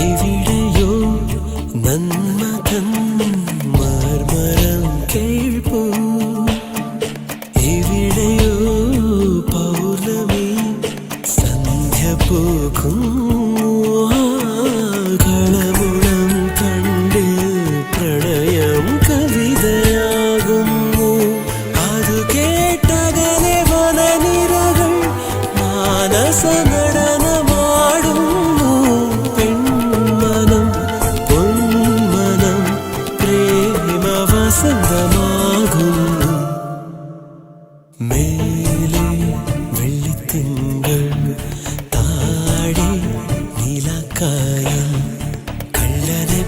എവിടെയോ നന്മതൻ മർമരം കേൾപ്പൂ എവിടെയോ പൗർണമി സന്ധ്യ പൂക്കുന്നു കളമുളം കണ്ട് പ്രണയം കവിതയാകുന്നു അത് കേട്ടകലെ വനനിരകൾ മാനസ നടനമാടുന്നു പെൺമനം പൊന്മനം പ്രേമ വസന്തമാകുന്നു മേലെ വെള്ളിത്തിങ്കൾ താഴെ നീലക്കായൽ കള്ളനെ